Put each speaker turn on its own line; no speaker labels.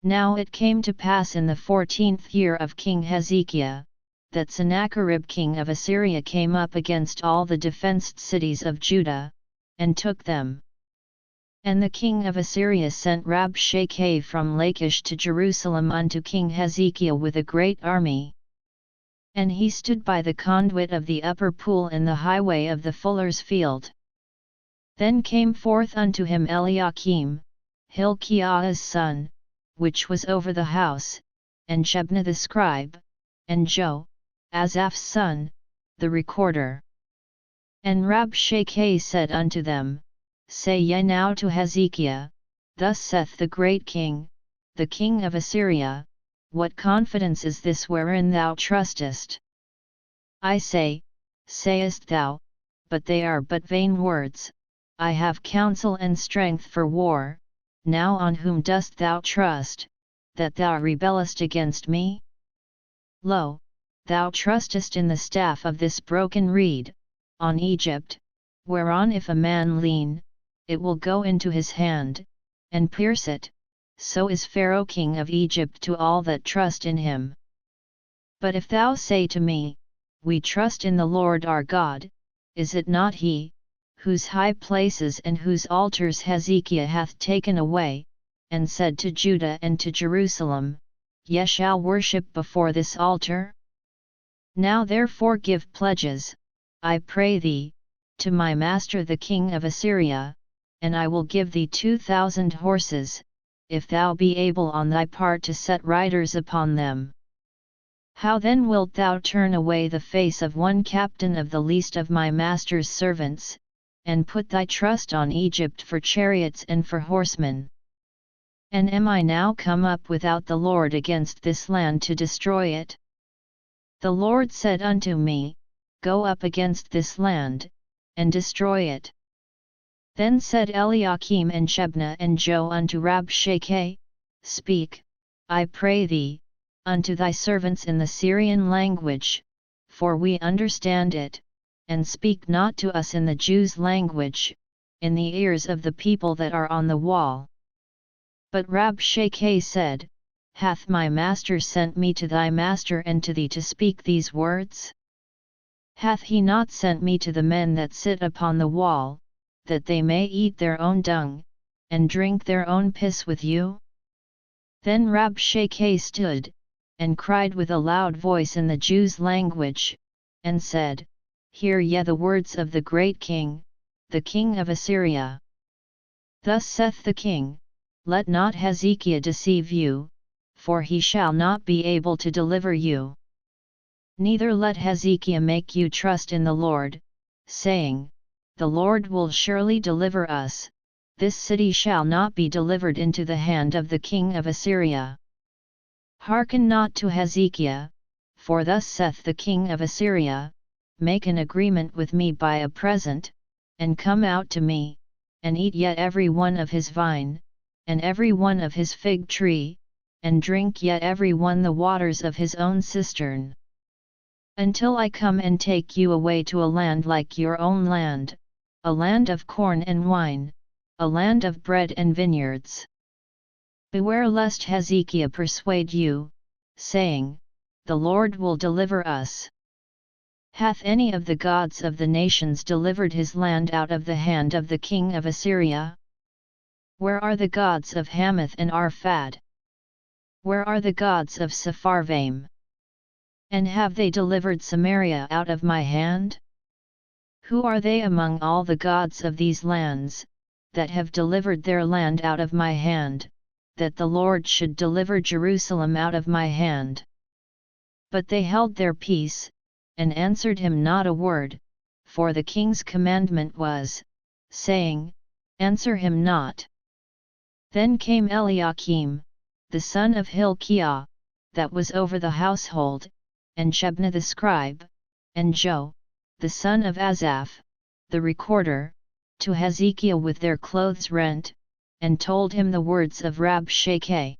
Now it came to pass in the 14th year of King Hezekiah, that Sennacherib king of Assyria came up against all the defenced cities of Judah, and took them. And the king of Assyria sent Rabshakeh from Lachish to Jerusalem unto King Hezekiah with a great army. And he stood by the conduit of the upper pool in the highway of the fuller's field. Then came forth unto him Eliakim, Hilkiah's son, which was over the house, and Shebna the scribe, and Jo, Asaph's son, the recorder. And Rabshakeh said unto them, Say ye now to Hezekiah, Thus saith the great king, the king of Assyria, What confidence is this wherein thou trustest? I say, sayest thou, but they are but vain words. I have counsel and strength for war. Now on whom dost thou trust, that thou rebellest against me? Lo, thou trustest in the staff of this broken reed, on Egypt, whereon if a man lean, it will go into his hand, and pierce it. So is Pharaoh king of Egypt to all that trust in him. But if thou say to me, We trust in the Lord our God, is it not he, whose high places and whose altars Hezekiah hath taken away, and said to Judah and to Jerusalem, Ye shall worship before this altar? Now therefore give pledges, I pray thee, to my master the king of Assyria, and I will give thee 2,000 horses, if thou be able on thy part to set riders upon them. How then wilt thou turn away the face of one captain of the least of my master's servants, and put thy trust on Egypt for chariots and for horsemen? And am I now come up without the Lord against this land to destroy it? The Lord said unto me, Go up against this land, and destroy it. Then said Eliakim and Shebna and Jo unto Rabshakeh, Speak, I pray thee, unto thy servants in the Syrian language, for we understand it, and speak not to us in the Jews' language, in the ears of the people that are on the wall. But Rabshakeh said, Hath my master sent me to thy master and to thee to speak these words? Hath he not sent me to the men that sit upon the wall, that they may eat their own dung, and drink their own piss with you? Then Rabshakeh stood, and cried with a loud voice in the Jews' language, and said, Hear ye the words of the great king, the king of Assyria. Thus saith the king, Let not Hezekiah deceive you, for he shall not be able to deliver you. Neither let Hezekiah make you trust in the Lord, saying, The Lord will surely deliver us, this city shall not be delivered into the hand of the king of Assyria. Hearken not to Hezekiah, for thus saith the king of Assyria, Make an agreement with me by a present, and come out to me, and eat yet every one of his vine, and every one of his fig tree, and drink yet every one the waters of his own cistern. Until I come and take you away to a land like your own land, a land of corn and wine, a land of bread and vineyards. Beware lest Hezekiah persuade you, saying, The Lord will deliver us. Hath any of the gods of the nations delivered his land out of the hand of the king of Assyria? Where are the gods of Hamath and Arphad? Where are the gods of Sepharvaim? And have they delivered Samaria out of my hand? Who are they among all the gods of these lands, that have delivered their land out of my hand, that the Lord should deliver Jerusalem out of my hand? But they held their peace, and answered him not a word, for the king's commandment was, saying, Answer him not. Then came Eliakim, the son of Hilkiah, that was over the household, and Shebna the scribe, and Jo, the son of Asaph, the recorder, to Hezekiah with their clothes rent, and told him the words of Rabshakeh.